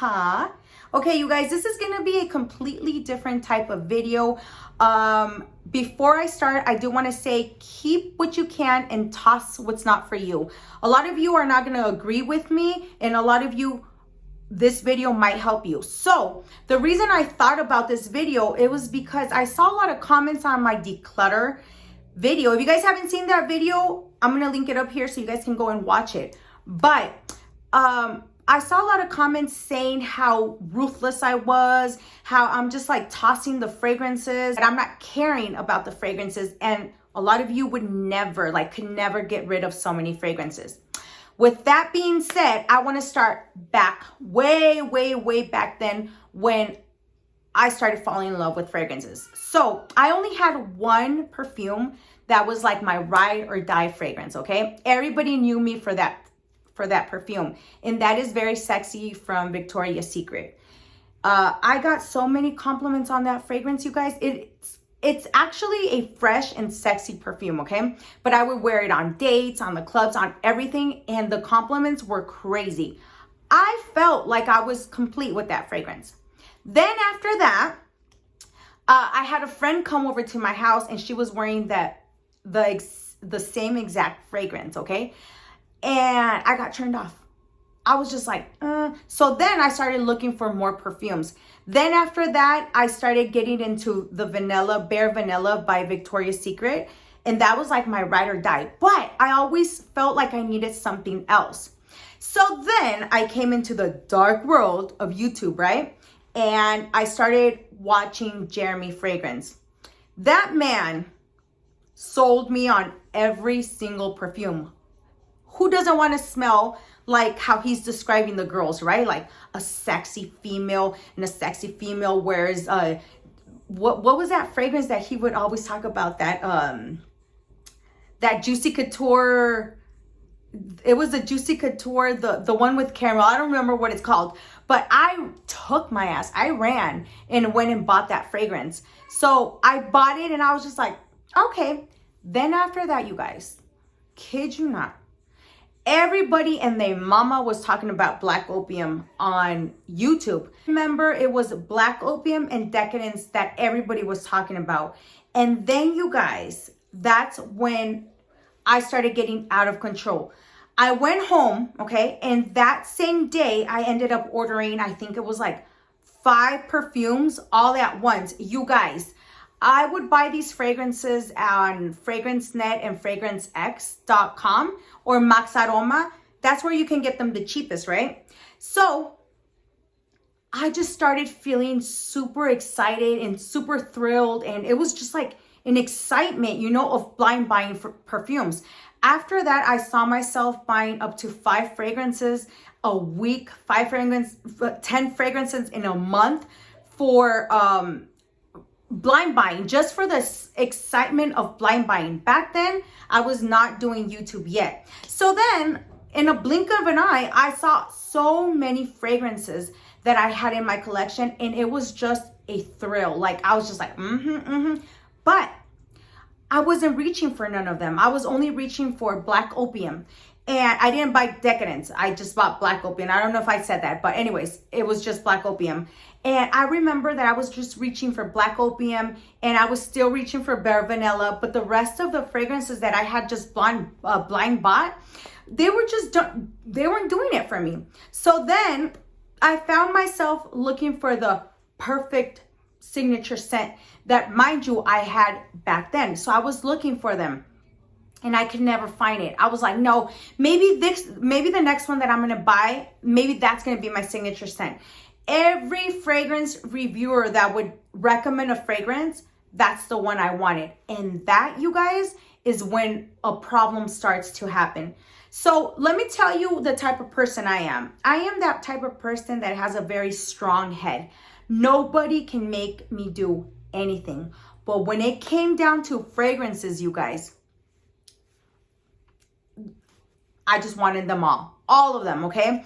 Okay, you guys, this is gonna be a completely different type of video. Before I start, I do want to say keep what you can and toss what's not for you. A lot of you are not gonna agree with me, and a lot of you, this video might help you. So the reason I thought about this video, it was because I saw a lot of comments on my declutter video. If you guys haven't seen that video, I'm gonna link it up here so you guys can go and watch it. But I saw a lot of comments saying how ruthless I was, how I'm just like tossing the fragrances, and I'm not caring about the fragrances. And a lot of you would never, could never get rid of so many fragrances. With that being said, I want to start back way back then when I started falling in love with fragrances. So I only had one perfume that was like my ride or die fragrance, okay? Everybody knew me for that perfume, and that is Very Sexy from Victoria's Secret. I got so many compliments on that fragrance, you guys. It's actually a fresh and sexy perfume, okay? But I would wear it on dates, on the clubs, on everything, and the compliments were crazy. I felt like I was complete with that fragrance. Then after that, I had a friend come over to my house, and she was wearing the same exact fragrance, okay? And I got turned off. I was just like, So then I started looking for more perfumes. Then after that, I started getting into the Bare Vanilla by Victoria's Secret. And that was like my ride or die. But I always felt like I needed something else. So then I came into the dark world of YouTube, right? And I started watching Jeremy Fragrance. That man sold me on every single perfume. Who doesn't want to smell like how he's describing the girls, right? Like a sexy female, and a sexy female wears what was that fragrance that he would always talk about? That Juicy Couture. It was a Juicy Couture, the one with caramel. I don't remember what it's called, but I took my ass. I ran and went and bought that fragrance. So I bought it, and I was just like, okay. Then after that, you guys, kid you not, everybody and their mama was talking about Black Opium on YouTube. Remember, it was Black Opium and Decadence that everybody was talking about. And then, you guys, that's when I started getting out of control. I went home, okay, and that same day I ended up ordering, I think it was like 5 perfumes all at once. You guys, I would buy these fragrances on FragranceNet and FragranceX.com or Max Aroma. That's where you can get them the cheapest, right? So I just started feeling super excited and super thrilled. And it was just like an excitement, of blind buying for perfumes. After that, I saw myself buying up to 5 fragrances a week, 10 fragrances in a month for, blind buying, just for the excitement of blind buying. Back then, I was not doing YouTube yet. So then, in a blink of an eye, I saw so many fragrances that I had in my collection, and it was just a thrill. Like, I was just like, But I wasn't reaching for none of them. I was only reaching for Black Opium. And I didn't buy Decadence. I just bought Black Opium. I don't know if I said that, but anyways, it was just Black Opium. And I remember that I was just reaching for Black Opium, and I was still reaching for Bare Vanilla, but the rest of the fragrances that I had just blind bought, they weren't doing it for me. So then I found myself looking for the perfect signature scent that, mind you, I had back then. So I was looking for them, and I could never find it. I was like, no, maybe the next one that I'm gonna buy, maybe that's gonna be my signature scent. Every fragrance reviewer that would recommend a fragrance, that's the one I wanted. And that, you guys, is when a problem starts to happen. So let me tell you the type of person I am. I am that type of person that has a very strong head. Nobody can make me do anything. But when it came down to fragrances, you guys, I just wanted them all of them, okay?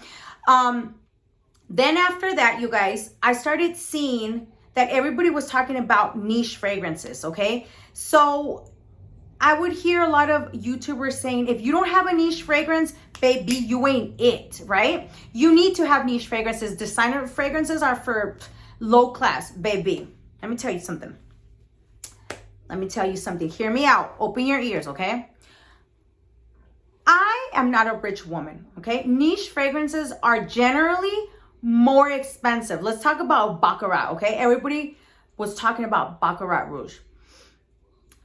Then after that, you guys, I started seeing that everybody was talking about niche fragrances, okay? So I would hear a lot of YouTubers saying, if you don't have a niche fragrance, baby, you ain't it, right? You need to have niche fragrances. Designer fragrances are for low class, baby. Let me tell you something. Hear me out. Open your ears, okay? I am not a rich woman, okay? Niche fragrances are generally more expensive. Let's talk about Baccarat, okay? Everybody was talking about Baccarat Rouge.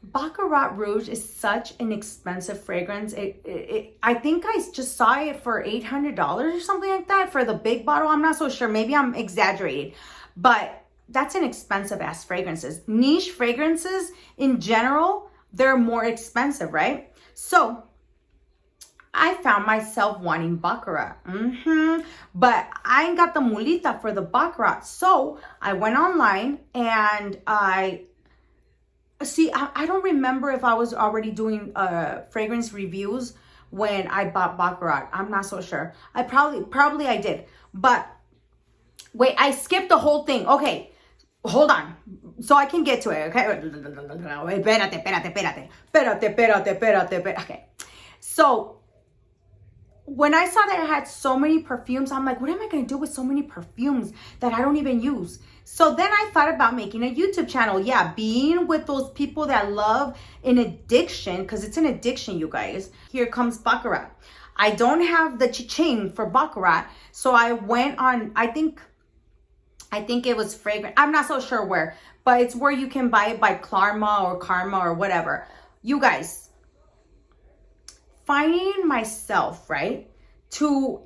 Baccarat Rouge is such an expensive fragrance. I think I just saw it for $800 or something like that for the big bottle. I'm not so sure. Maybe I'm exaggerating, but that's an expensive ass fragrances. Niche fragrances in general, they're more expensive, right? So I found myself wanting Baccarat. But I ain't got the mulita for the Baccarat. So I went online and I don't remember if I was already doing fragrance reviews when I bought Baccarat. I'm not so sure. I probably I did. But wait, I skipped the whole thing. Okay, hold on. So I can get to it, okay? Espérate. Okay. So when I saw that I had so many perfumes, I'm like, what am I going to do with so many perfumes that I don't even use? So then I thought about making a YouTube channel. Yeah, being with those people that love an addiction, because it's an addiction, you guys. Here comes Baccarat. I don't have the cha-ching for Baccarat, so I went on, I think it was fragrant. I'm not so sure where, but it's where you can buy it by Karma or whatever. You guys, finding myself, right, to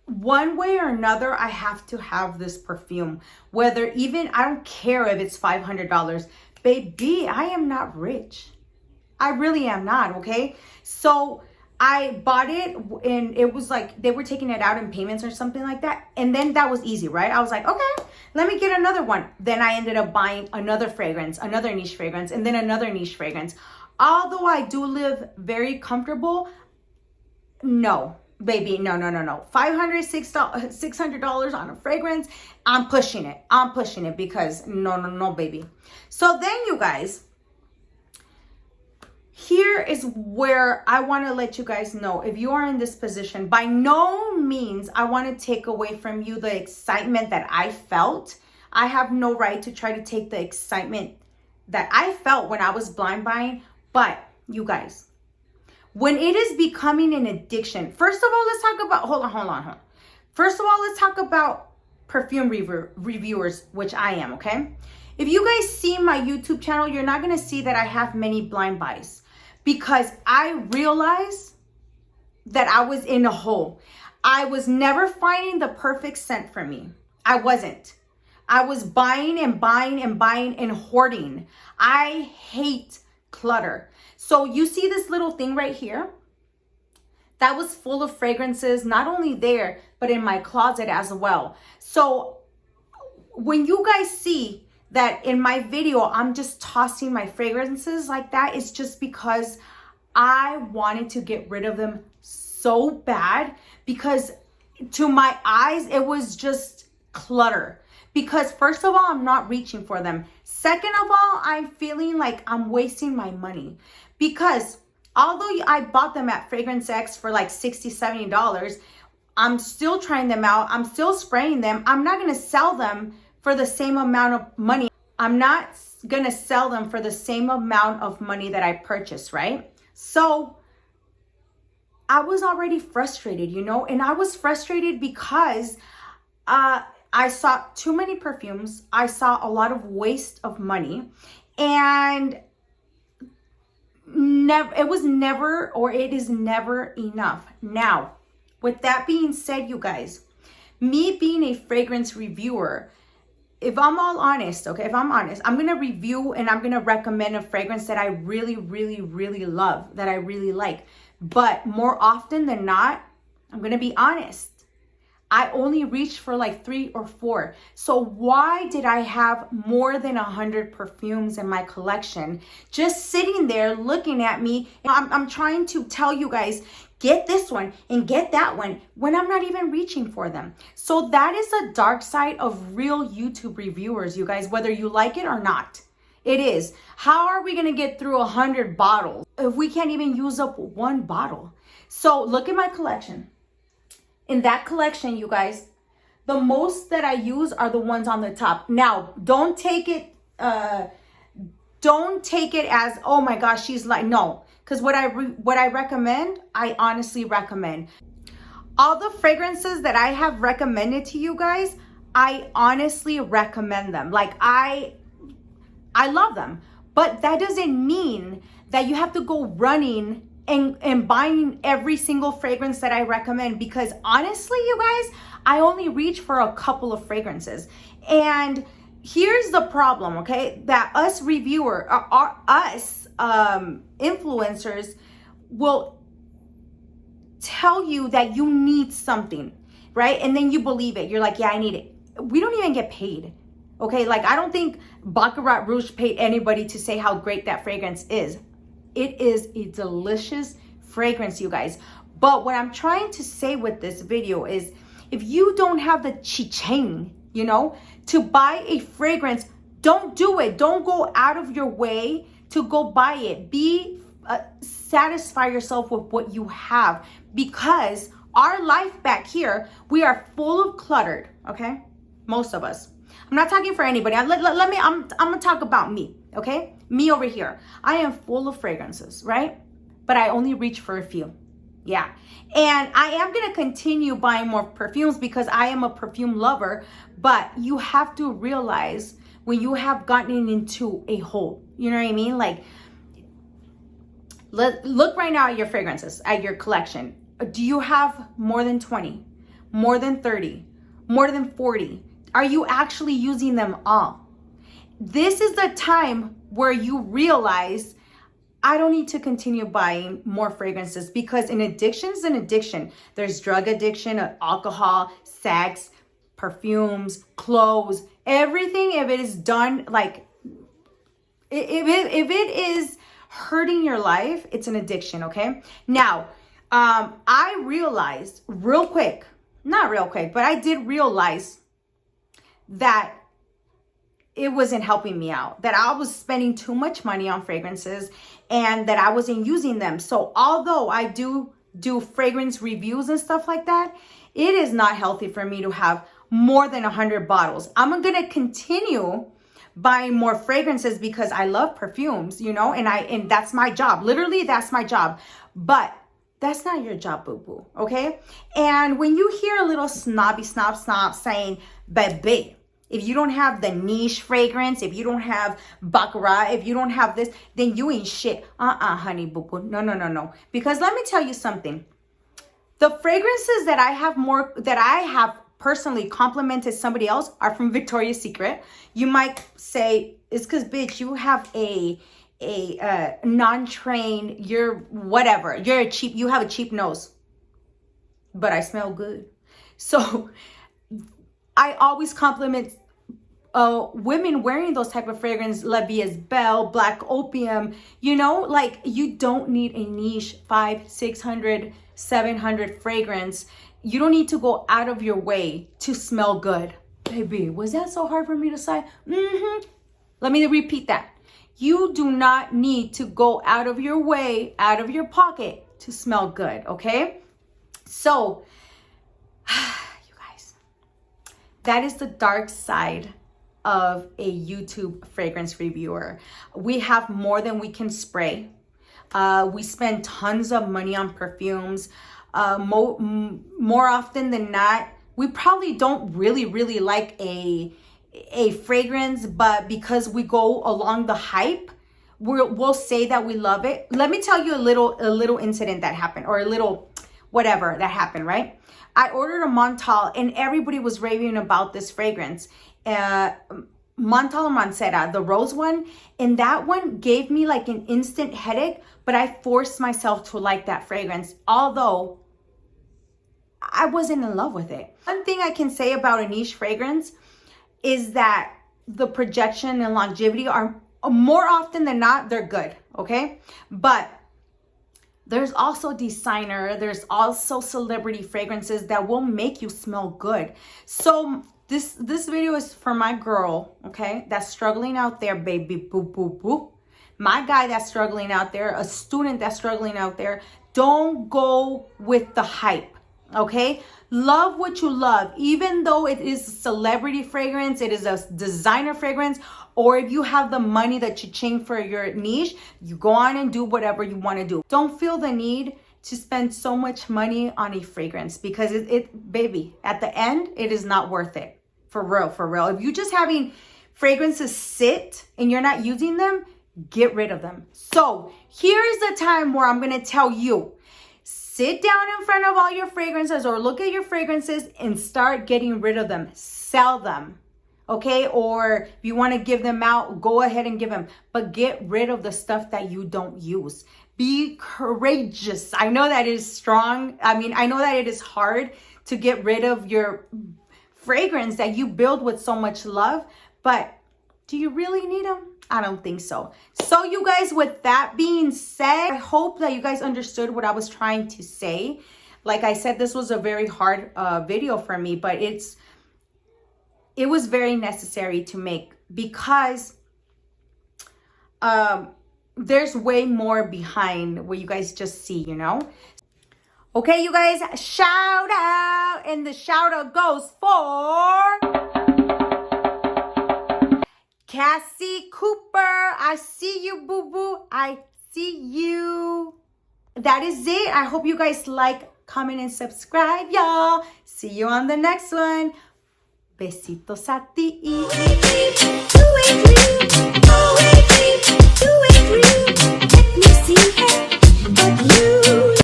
one way or another, I have to have this perfume. Whether even, I don't care if it's $500. Baby, I am not rich. I really am not, okay? So I bought it and it was like, they were taking it out in payments or something like that. And then that was easy, right? I was like, okay, let me get another one. Then I ended up buying another fragrance, another niche fragrance, and then another niche fragrance. Although I do live very comfortable, no, baby, no. $500, $600 on a fragrance, I'm pushing it because no, baby. So then you guys, here is where I want to let you guys know, if you are in this position, by no means I want to take away from you the excitement that I felt. I have no right to try to take the excitement that I felt when I was blind buying. But you guys, when it is becoming an addiction, first of all, let's talk about, hold on. First of all, let's talk about perfume reviewers, which I am, okay? If you guys see my YouTube channel, you're not going to see that I have many blind buys because I realized that I was in a hole. I was never finding the perfect scent for me. I wasn't. I was buying and hoarding. I hate clutter. So you see this little thing right here? That was full of fragrances, not only there, but in my closet as well. So when you guys see that in my video, I'm just tossing my fragrances like that, it's just because I wanted to get rid of them so bad, because to my eyes, it was just clutter. Because first of all, I'm not reaching for them. Second of all, I'm feeling like I'm wasting my money. Because although I bought them at Fragrance X for like $60, $70, I'm still trying them out. I'm still spraying them. I'm not going to sell them for the same amount of money. I'm not going to sell them for the same amount of money that I purchased, right? So I was already frustrated, you know, and I was frustrated because I saw too many perfumes. I saw a lot of waste of money, and it is never enough. Now, with that being said, you guys, me being a fragrance reviewer, if I'm all honest, okay, if I'm honest, I'm going to review and I'm going to recommend a fragrance that I really, really, really love, that I really like. But more often than not, I'm going to be honest, I only reached for like 3 or 4. So why did I have more than 100 perfumes in my collection just sitting there looking at me? I'm trying to tell you guys, get this one and get that one when I'm not even reaching for them. So that is the dark side of real YouTube reviewers, you guys, whether you like it or not. It is. How are we going to get through 100 bottles? if we can't even use up one bottle? So look at my collection. In that collection, you guys, the most that I use are the ones on the top. Now, don't take it as, oh my gosh, she's like, no. Because what I recommend, I honestly recommend. All the fragrances that I have recommended to you guys, I honestly recommend them. Like I love them. But that doesn't mean that you have to go running and buying every single fragrance that I recommend, because honestly, you guys, I only reach for a couple of fragrances. And here's the problem, okay? That us influencers will tell you that you need something, right? And then you believe it. You're like, yeah, I need it. We don't even get paid. Okay, like I don't think Baccarat Rouge paid anybody to say how great that fragrance is. It is a delicious fragrance, you guys. But what I'm trying to say with this video is, if you don't have the chi-ching, you know, to buy a fragrance, don't do it. Don't go out of your way to go buy it. Satisfy yourself with what you have, because our life back here, we are full of cluttered, okay? Most of us. I'm not talking for anybody. I'm gonna talk about me, okay? Me over here. I am full of fragrances, right? But I only reach for a few. Yeah. And I am gonna continue buying more perfumes because I am a perfume lover, but you have to realize when you have gotten into a hole, you know what I mean? Like, look right now at your fragrances, at your collection. Do you have more than 20, more than 30, more than 40? Are you actually using them all? This is the time where you realize, I don't need to continue buying more fragrances, because an addiction is an addiction. There's drug addiction, alcohol, sex, perfumes, clothes, everything. If it is done, like, if it is hurting your life, it's an addiction, okay? Now, I realized not real quick, but I did realize that it wasn't helping me out, that I was spending too much money on fragrances and that I wasn't using them. So although I do fragrance reviews and stuff like that, it is not healthy for me to have more than 100 bottles. I'm going to continue buying more fragrances because I love perfumes, you know, and that's my job. Literally, that's my job. But that's not your job, boo-boo, okay? And when you hear a little snobby snob saying, baby, if you don't have the niche fragrance, if you don't have Baccarat, if you don't have this, then you ain't shit. Honey, boo-boo. No. Because let me tell you something. The fragrances that I have personally complimented somebody else are from Victoria's Secret. You might say, it's because, bitch, you have a non-trained, you have a cheap nose. But I smell good. So I always compliment women wearing those type of fragrance, La Vie is Belle, Black Opium, you know, like you don't need a niche 500, 600, 700 fragrance. You don't need to go out of your way to smell good. Baby, was that so hard for me to say? Let me repeat that. You do not need to go out of your way, out of your pocket to smell good, okay? So, you guys, that is the dark side of a YouTube fragrance reviewer. We have more than we can spray. We spend tons of money on perfumes. More often than not, we probably don't really like a fragrance, but because we go along the hype, we'll say that we love it. Let me tell you a little incident that happened, or a little whatever that happened, right? I ordered a Montal and everybody was raving about this fragrance. Montal Mancera, the rose one, and that one gave me like an instant headache, but I forced myself to like that fragrance, although I wasn't in love with it. One thing I can say about a niche fragrance is that the projection and longevity are more often than not, they're good, okay? But there's also designer, there's also celebrity fragrances that will make you smell good. So this video is for my girl, okay, that's struggling out there, baby, boo, boo, boo, my guy that's struggling out there, a student that's struggling out there, don't go with the hype, okay? Love what you love, even though it is a celebrity fragrance, it is a designer fragrance, or if you have the money that you change for your niche, you go on and do whatever you want to do. Don't feel the need to spend so much money on a fragrance, because baby, at the end, it is not worth it. For real, for real. If you're just having fragrances sit and you're not using them, get rid of them. So here is the time where I'm going to tell you, sit down in front of all your fragrances or look at your fragrances and start getting rid of them. Sell them, okay? Or if you want to give them out, go ahead and give them. But get rid of the stuff that you don't use. Be courageous. I know that is strong. I mean, I know that it is hard to get rid of your fragrance that you build with so much love. But do you really need them? I don't think so. So you guys, with that being said, I hope that you guys understood what I was trying to say. Like I said, this was a very hard video for me, but it was very necessary to make, because there's way more behind what you guys just see, you know? Okay, you guys, shout out. And the shout out goes for Cassie Cooper. I see you, boo-boo. I see you. That is it. I hope you guys like, comment, and subscribe, y'all. See you on the next one. Besitos a ti. Let me see it, but you